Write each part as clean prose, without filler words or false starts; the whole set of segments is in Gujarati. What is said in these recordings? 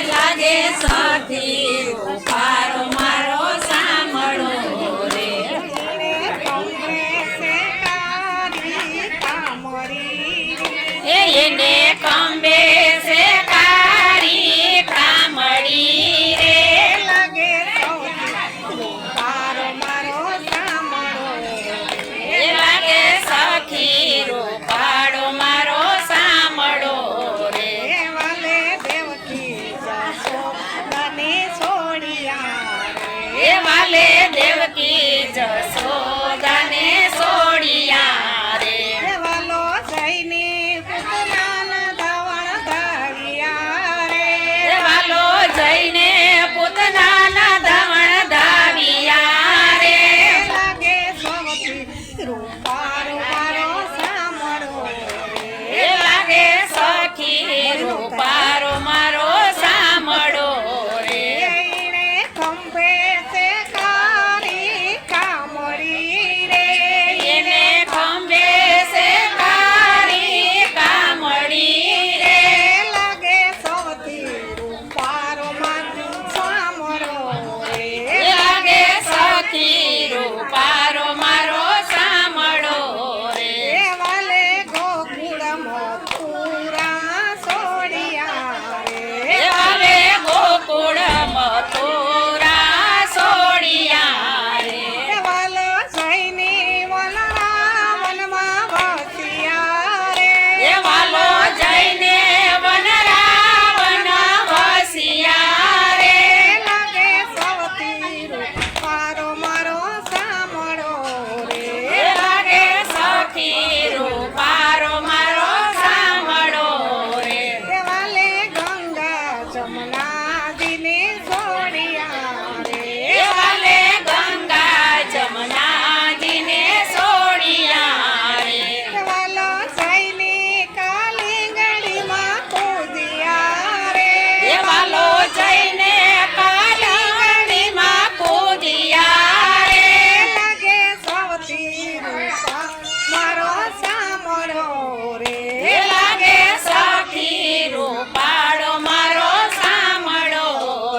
લાગે સખી રૂપારો મારો સાંભળો રે એને ખંભે છે કારી કામડી રે લાગે રૂપારો મારો સાંભળો રે લાગે સખી રૂપારો મારો સાંભળો રે વાલે દેવકી જશોદાને છોડિયા રે વાલે દેવકી જશોદાને છોડિયા રે વાલો જઈને જઈને પૂતનાના ધવણ ધાવ્યા રે લાગે સખી રૂપારો મારો સાંભળો રે લાગે સખી રૂપારો મારો સાંભળો રે એને ખંભે છે કારી કામડી રે એને ખંભે છે કારી કામડી રે લાગે સખી રૂપારો મારો સાંભળો રે વાલે ગોકુળ મથુરા છોડિયા રે વાલે ગોકુળ મથુરા છોડિયા રે વાલો જઈને વનરાવનમાં વસ્યા રે વાલો જઈને વનરાવન વસ્યા રે લાગે સૌથી રૂપારો મારો સાંભળો રે લાગે સખી રૂપારો મારો સાંભળો રે વાલે ગંગા જમનાજીને છોડિયા રે વાલે ગંગા જમનાજીને છોડિયા રે વાલો જઈને કાલિંગડીમાં કૂદ્યા રે વાલો જઈને કાલિંગડીમાં કૂદ્યા રે લાગે સૌથી રૂપા મારો સાંભળો રે લાગે સખી રૂપાળો મારો સાંભળો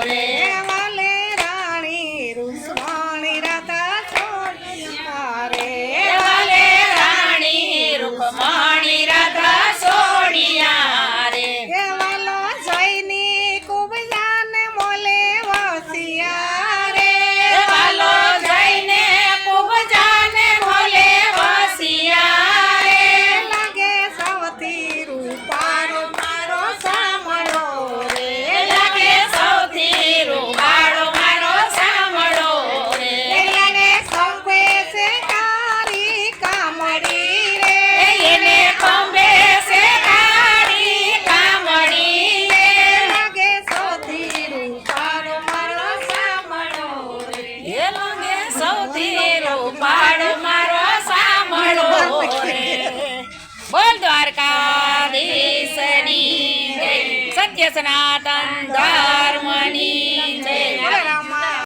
રે વાલે રાણી રૂકમણી રાધા છોડિયા રે વાલે રાણી રૂકમણી રાધા છોડિયા રે વાલો જઈને કુબજાને મોલે વસિયા રે વાલો જઈને કુબજાને મોલે વસિયા રે લાગે સૌથી રૂપારો મારો સાંભળો રે લાગે સૌથી રૂપાળો મારો સાંભળો રે એને ખંભે છે કારી કામડી રે એને ખંભે છે કારી કામડી રે લાગે સૌથી રૂપાળો મારો સાંભળો રે લાગે સૌથી રૂપાળો મારો સાંભળો રે બોલ દ્વારકાધીશની જય સત્ય સનાતન ધર્મની